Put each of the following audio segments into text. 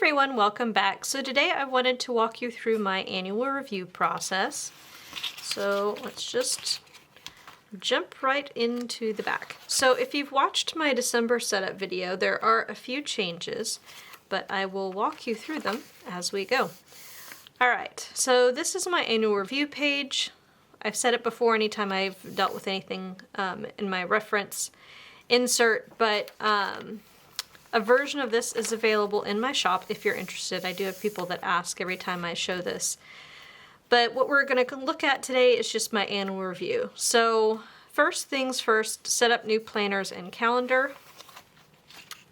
everyone, welcome back. So today I wanted to walk you through my annual review process. So let's just jump right into the back. So if you've watched my December setup video, there are a few changes, but I will walk you through them as we go. All right, so this is my annual review page. I've said it before anytime I've dealt with anything in my reference insert, but a version of this is available in my shop if you're interested. I do have people that ask every time I show this. But what we're going to look at today is just my annual review. So first things first, set up new planners and calendar.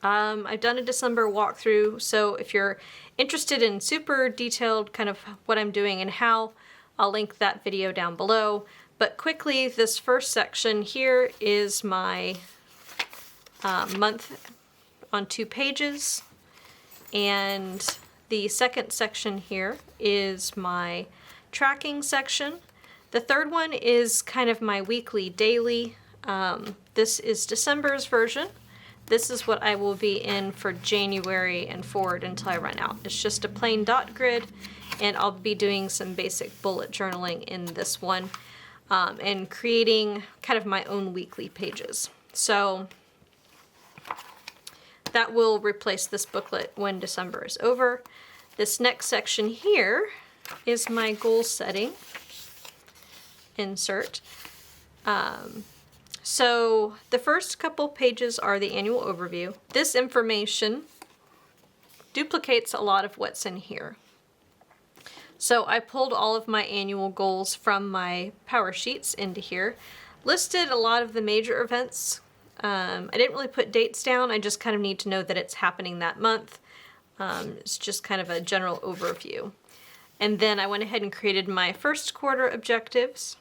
I've done a December walkthrough, so if you're interested in super detailed kind of what I'm doing and how, I'll link that video down below. But quickly, this first section here is my month on 2 pages, and the second section here is my tracking section. The third one is kind of my weekly daily. This is December's version. This is what I will be in for January and forward until I run out. It's just a plain dot grid, and I'll be doing some basic bullet journaling in this one and creating kind of my own weekly pages. So that will replace this booklet when December is over. This next section here is my goal setting insert. So the first couple pages are the annual overview. This information duplicates a lot of what's in here. So I pulled all of my annual goals from my power sheets into here, listed a lot of the major events. I didn't really put dates down, I just kind of need to know that it's happening that month. It's just kind of a general overview. And then I went ahead and created my first quarter objectives.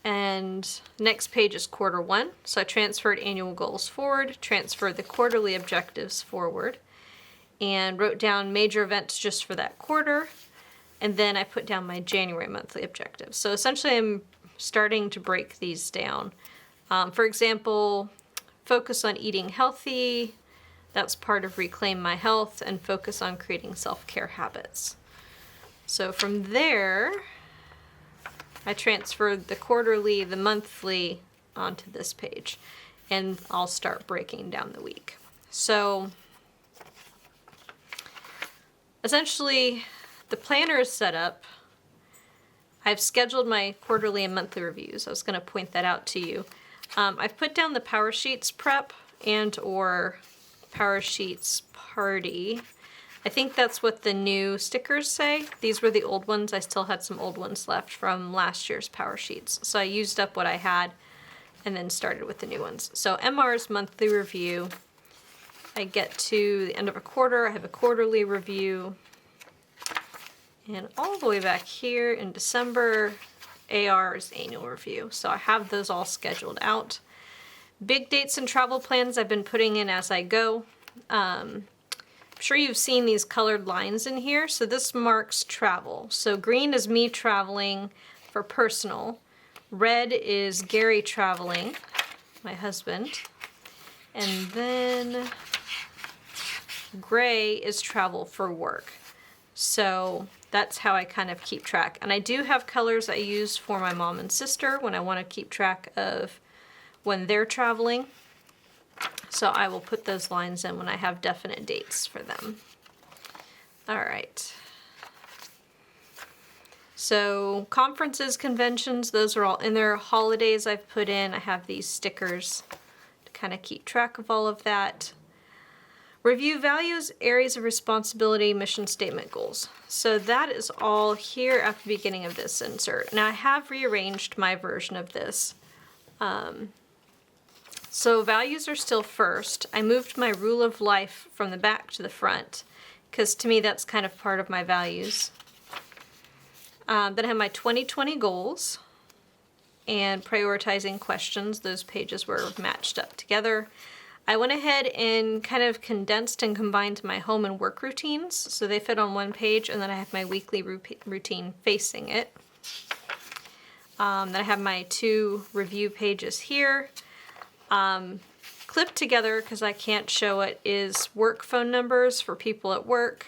And next page is quarter 1. So I transferred annual goals forward, transferred the quarterly objectives forward, and wrote down major events just for that quarter. And then I put down my January monthly objectives. So essentially I'm starting to break these down. For example, focus on eating healthy. That's part of Reclaim My Health, and focus on creating self-care habits. So from there, I transferred the quarterly, the monthly onto this page, and I'll start breaking down the week. So essentially, the planner is set up. I've scheduled my quarterly and monthly reviews. I was going to point that out to you. I've put down the Power Sheets prep and or Power Sheets party. I think that's what the new stickers say. These were the old ones. I still had some old ones left from last year's Power Sheets. So I used up what I had and then started with the new ones. So MR's monthly review. I get to the end of a quarter. I have a quarterly review. And all the way back here in December, AR's annual review. So I have those all scheduled out. Big dates and travel plans I've been putting in as I go. I'm sure you've seen these colored lines in here. So this marks travel. So green is me traveling for personal. Red is Gary traveling, my husband. And then gray is travel for work. So that's how I kind of keep track. And I do have colors I use for my mom and sister when I want to keep track of when they're traveling. So I will put those lines in when I have definite dates for them. All right. So conferences, conventions, those are all in there. Holidays I've put in. I have these stickers to kind of keep track of all of that. Review values, areas of responsibility, mission statement, goals. So that is all here at the beginning of this insert. Now I have rearranged my version of this. So values are still first. I moved my rule of life from the back to the front because to me that's kind of part of my values. Then I have my 2020 goals and prioritizing questions. Those pages were matched up together. I went ahead and kind of condensed and combined my home and work routines so they fit on one page, and then I have my weekly routine facing it. Then I have my 2 review pages here. clipped together, because I can't show it, is work phone numbers for people at work.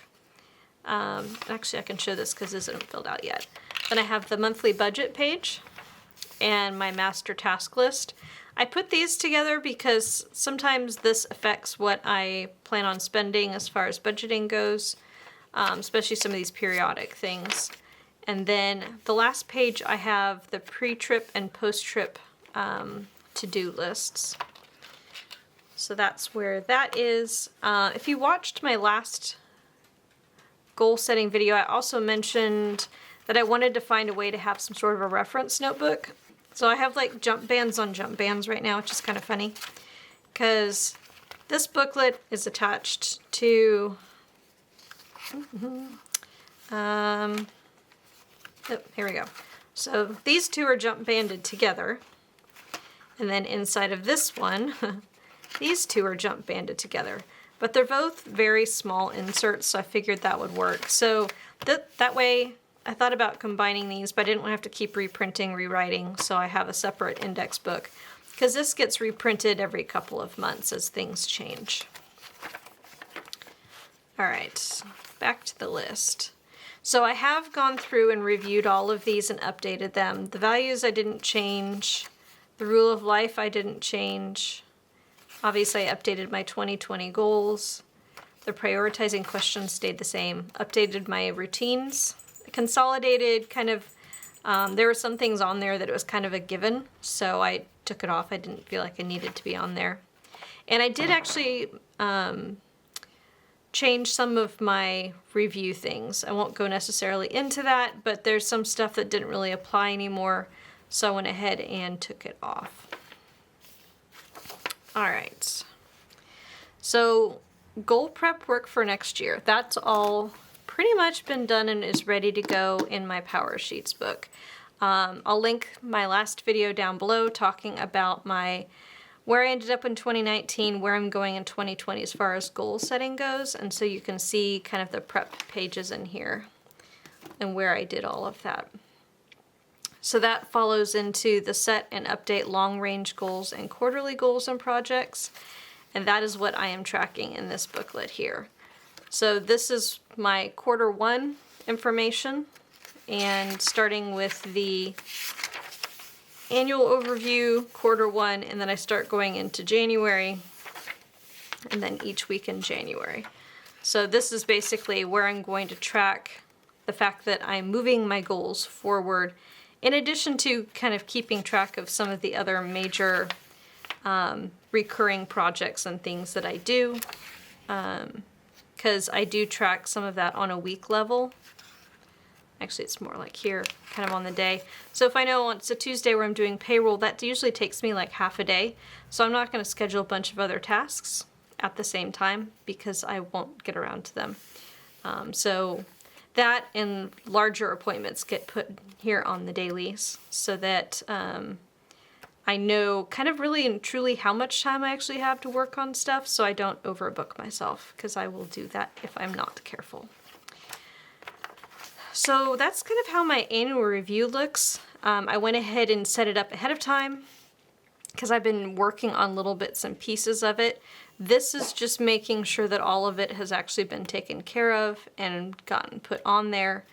Actually, I can show this because this isn't filled out yet. Then I have the monthly budget page and my master task list. I put these together because sometimes this affects what I plan on spending as far as budgeting goes, especially some of these periodic things. And then the last page I have the pre-trip and post-trip to-do lists. So that's where that is. If you watched my last goal setting video, I also mentioned that I wanted to find a way to have some sort of a reference notebook. So I have like jump bands on jump bands right now, which is kind of funny because this booklet is attached to oh, here we go. So these two are jump banded together, and then inside of this one these two are jump banded together, but they're both very small inserts, so I figured that would work. So that way I thought about combining these, but I didn't want to have to keep reprinting, rewriting, so I have a separate index book, because this gets reprinted every couple of months as things change. All right, back to the list. So I have gone through and reviewed all of these and updated them. The values I didn't change. The rule of life I didn't change. Obviously, I updated my 2020 goals. The prioritizing questions stayed the same. Updated my routines. Consolidated kind of, there were some things on there that it was kind of a given, so I took it off. I didn't feel like I needed to be on there. And I did actually change some of my review things. I won't go necessarily into that, but there's some stuff that didn't really apply anymore, so I went ahead and took it off. All right, so goal prep work for next year. That's all pretty much been done and is ready to go in my Power Sheets book. I'll link my last video down below talking about where I ended up in 2019, where I'm going in 2020 as far as goal setting goes, and so you can see kind of the prep pages in here and where I did all of that. So that follows into the set and update long-range goals and quarterly goals and projects, and that is what I am tracking in this booklet here. So this is my quarter one information, and starting with the annual overview, quarter one, and then I start going into January, and then each week in January. So this is basically where I'm going to track the fact that I'm moving my goals forward, in addition to kind of keeping track of some of the other major recurring projects and things that I do, because I do track some of that on a week level. Actually, it's more like here, kind of on the day. So if I know it's a Tuesday where I'm doing payroll, that usually takes me like half a day. So I'm not going to schedule a bunch of other tasks at the same time because I won't get around to them. So that and larger appointments get put here on the dailies so that I know kind of really and truly how much time I actually have to work on stuff, so I don't overbook myself, because I will do that if I'm not careful. So that's kind of how my annual review looks. I went ahead and set it up ahead of time because I've been working on little bits and pieces of it. This is just making sure that all of it has actually been taken care of and gotten put on there.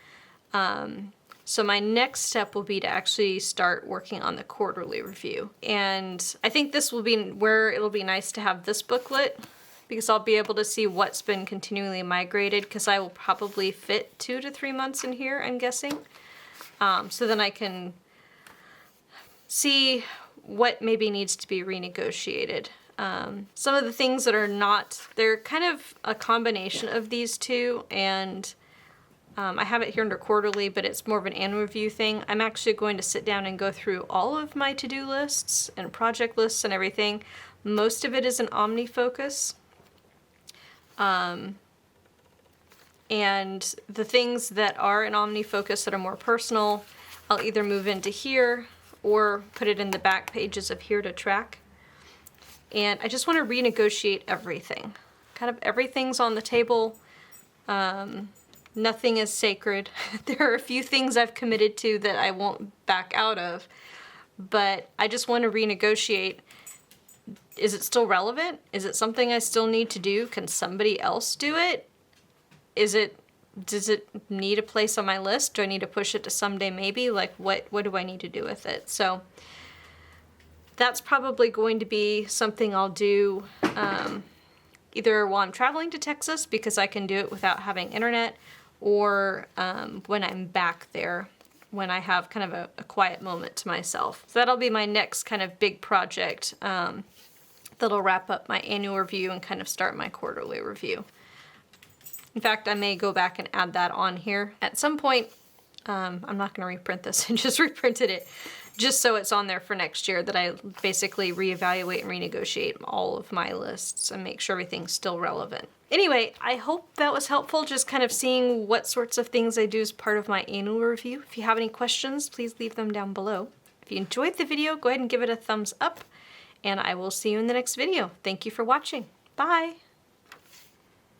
So my next step will be to actually start working on the quarterly review. And I think this will be where it'll be nice to have this booklet, because I'll be able to see what's been continually migrated, because I will probably fit 2 to 3 months in here, I'm guessing. So then I can see what maybe needs to be renegotiated. Some of the things that are not, they're kind of a combination of these two, and I have it here under quarterly, but it's more of an annual review thing. I'm actually going to sit down and go through all of my to-do lists and project lists and everything. Most of it is an OmniFocus. And the things that are in OmniFocus that are more personal, I'll either move into here or put it in the back pages of here to track. And I just want to renegotiate everything. Kind of everything's on the table. Nothing is sacred. There are a few things I've committed to that I won't back out of, but I just want to renegotiate is it still relevant? Is it something I still need to do? Can somebody else do it? Does it need a place on my list? Do I need to push it to someday maybe? Like what do I need to do with it? So that's probably going to be something I'll do either while I'm traveling to Texas, because I can do it without having internet, or when I'm back there, when I have kind of a quiet moment to myself. So that'll be my next kind of big project that'll wrap up my annual review and kind of start my quarterly review. In fact, I may go back and add that on here at some point. I'm not going to reprint this. I just reprinted it just so it's on there for next year, that I basically reevaluate and renegotiate all of my lists and make sure everything's still relevant. Anyway, I hope that was helpful, just kind of seeing what sorts of things I do as part of my annual review. If you have any questions, please leave them down below. If you enjoyed the video, go ahead and give it a thumbs up, and I will see you in the next video. Thank you for watching. Bye!